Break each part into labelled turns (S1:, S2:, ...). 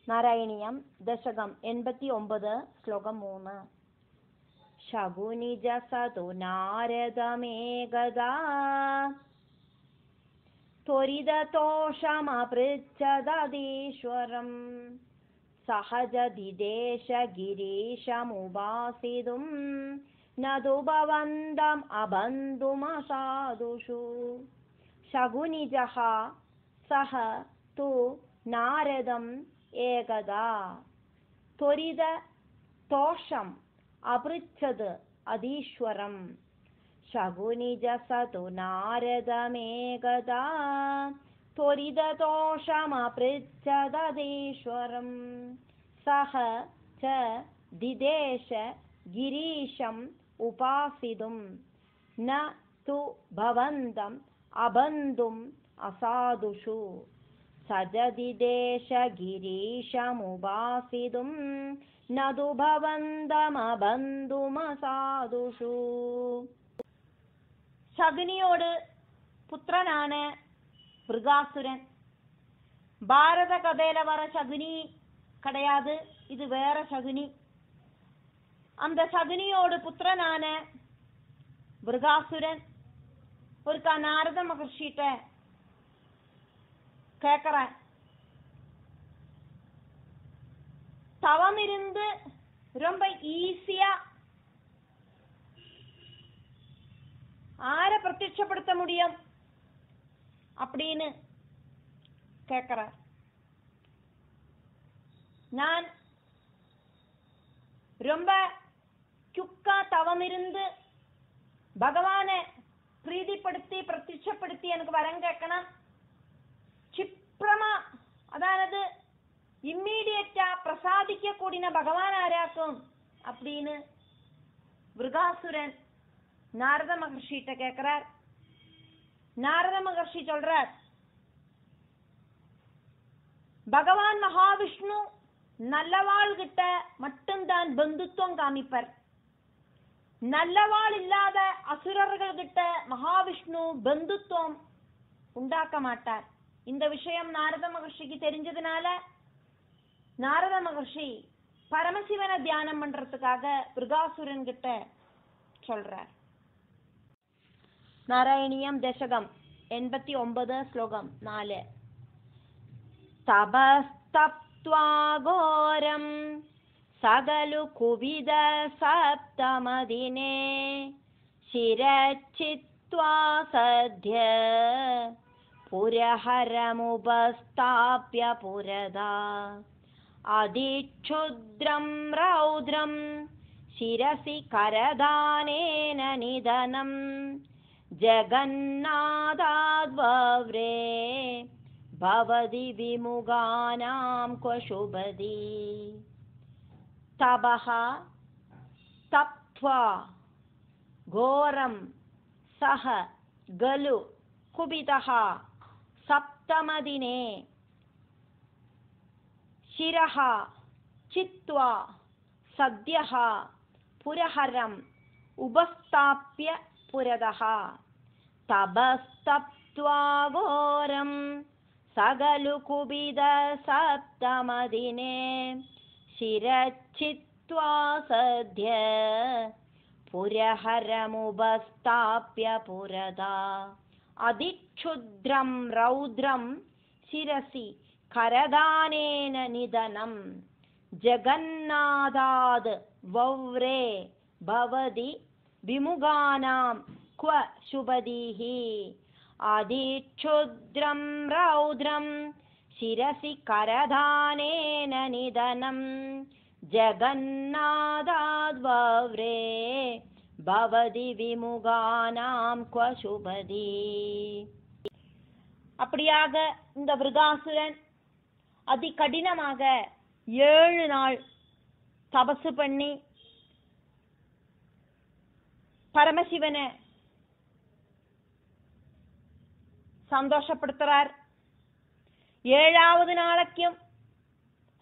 S1: നാരായണീയം ദശകം 89 ശ്ലോകം 3. ശകുനിജസതു നാരദമേകദാ ത്വരിതതോഷമപൃച്ഛദീശ്വരം സഹജദിദേശ ഗിരീശമുപാസിതും നതു ഭവന്തം അബന്ധുമസാധുഷു. ശകുനിജഃ സഹ തു നാരദം ഏകദാ ത്വരിത തോഷം അപൃച്ഛത് അധീശ്വരം. ശകുനിജസതു നാരദമേകദാ ത്വരിതതോഷമപൃച്ഛദീശ്വരം സഹ ച ദിദേശ ഗിരീശം ഉപാസിതും ന തു ഭവന്തം അബന്ധും അസാധുഷു. സജദിദേശ ഗിരീശമുപാസിതും നതു ഭവന്തമബന്ധുമസാധുഷു. ശകുനിയോട് പുത്രനാണ് மிருகாசுரன். பாரத கதையில வர சகுனி கிடையாது, இது வேற சகுனி. அந்த சகுனியோடு புத்திரனான மிருகாசுரன் ஒருக்கா நாரத மகர்ஷிட்ட கேட்கிற, தவம் இருந்து ரொம்ப ஈஸியா ஆரை பிரத்யட்சப்படுத்த முடியும் அப்படின்னு கேட்கிற. நான் ரொம்ப குக்கா தவம் இருந்து பகவானை பிரீதிப்படுத்தி பிரத்யட்சப்படுத்தி எனக்கு வரம் கேட்கணும். ക്ഷിപ്രമാ, അതായത് ഇമ്മീഡിയറ്റാ പ്രസാദിക്ക കൂടിന ഭഗവാൻ ആരാക്കും அப்படின்னு மிருகாசுரன் நாரத மகர்ஷிட்ட கேட்கிறார். நாரத மகர்ஷி சொல்றார், பகவான் மகாவிஷ்ணு நல்லவாள் கிட்ட மட்டும்தான் பந்துத்துவம் காமிப்பர். நல்லவாள் இல்லாத அசுரர்கள் கிட்ட மகாவிஷ்ணு பந்துத்துவம் உண்டாக்க மாட்டார். இந்த விஷயம் நாரத மகர்ஷிக்கு தெரிஞ்சதுனால நாரத மகர்ஷி பரமசிவனை தியானம் பண்றதுக்காக மிருகாசுரன் கிட்ட சொல்றார். നാരായണീയം ദശകം 89 ശ്ലോകം 4. തപസ്തപ്ത്വാഘോരം സകലു കുവിദ സപ്തമദിനേ ശിരച്ഛിത്വാ സദ്യ പുരഹരമുപസ്ഥാപ്യ പുരദാ അതിക്ഷുദ്രം രൗദ്രം ശിരസി കരദാനേന നിധനം ജഗന്നാഥാദ്വവ്രേ ഭവതി വിമുഖാനാം ക്വശുഭതി. തപഃ തപ്ത്വാ ഘോരം സഹ ഖലു കുപിതഃ സപ്തമദിനേ ശിരഃ ഛിത്വാ സദ്യഃ പുരഹരം ഉപസ്ഥാപ്യ പുരദഃ. തപസ്തപ്ത്വാ ഘോരം സകലു കുപിത സപ്തമദിനേ ശിരച്ഛിത്വാ സദ്യ പുരഹരമുപസ്ഥാപ്യ പുരദാ അതിക്ഷുദ്രം രൗദ്രം ശിരസി കരദാനേന നിധനം ജഗന്നാഥാത് വവ്രേ ഭവതി വിമുഖാനാം ക്വ ശുഭദീഹി. അതിക്ഷുദ്രം രൗദ്രം ശിരസി കരദാനേന നിധനം ജഗന്നാഥാത് വവ്രേ ഭവതി വിമുഖാനാം ക്വ ശുഭദീ. அப்படியாக இந்த மிருகாசுரன் அதி கடினமாக 7 நாள் தபசு பண்ணி பரமசிவனை சந்தோஷப்படுத்துறார். 7வது நாளைக்கும்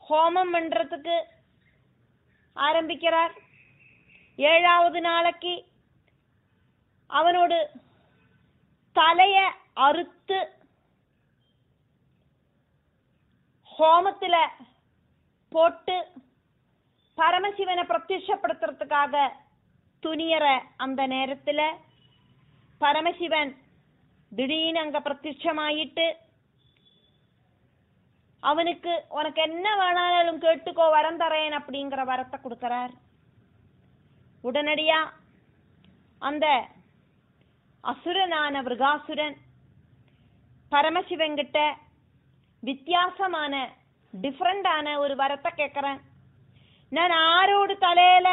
S1: ஹோமம் பண்றதுக்கு ஆரம்பிக்கிறார். 7வது நாளைக்கு அவனோடு தலைய அறுத்து ஹோமத்துல போட்டு பரமசிவனை பிரத்யட்சப்படுத்துறதுக்காக துணியற அந்த நேரத்துல பரமசிவன் திடீர்னு அங்க பிரத்யட்சமாயிட்டு அவனுக்கு உனக்கு என்ன வேணாலும் கேட்டுக்கோ வரம் தரேன் அப்படிங்கிற வரத்தை கொடுக்கிறார். உடனடியா அந்த அசுரனான விருகாசுரன் பரமசிவன் கிட்ட வித்தியாசமான டிஃபரண்டான ஒரு வரத்தை கேட்கிறேன். நான் ஆரோடு தலையில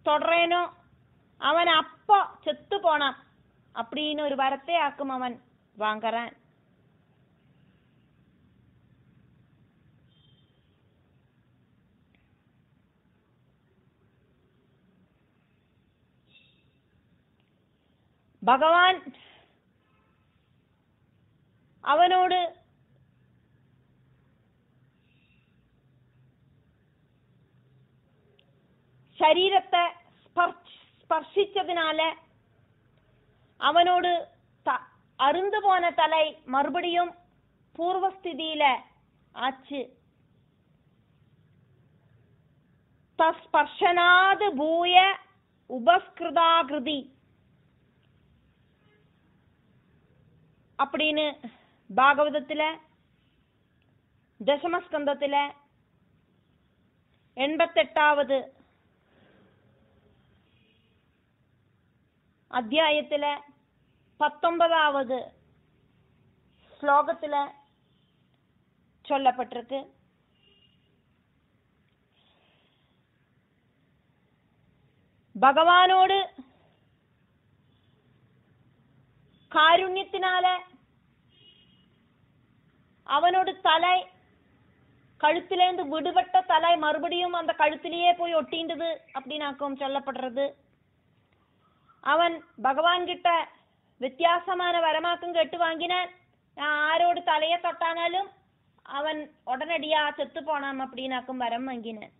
S1: தொடரேனோ அவன் அப்போ செத்து போனான் அப்படின்னு ஒரு வரத்தை ஆக்கும் அவன் வாங்கறான். பகவான் அவனோடு சரீரத்தை ஸ்பர்சிச்சதுனால அவனோடு அருந்து போன தலை மறுபடியும் பூர்வஸ்திதியில ஆச்சு. தஸ்பர்ஷனாது பூய உபஸ்கிருதாகிருதி அப்படின்னு பாகவதத்துல தசமஸ்கந்தத்துல 88வது அத்தியாயத்துல 19வது ஸ்லோகத்துல சொல்லப்பட்டிருக்கு. பகவானோடு காருண்யத்தினால அவனோடு தலை கழுத்திலேந்து விடுபட்ட தலை மறுபடியும் அந்த கழுத்திலேயே போய் ஒட்டிண்டது அப்படின்னாக்கும் சொல்லப்படுறது. அவன் பகவான் கிட்ட வித்தியாசமான வரமாக்கும் கேட்டு வாங்கினான். நான் ஆரோடு தலைய தொட்டானாலும் அவன் உடனடியா செத்து போனான் அப்படின்னாக்கும் வரம் வாங்கினான்.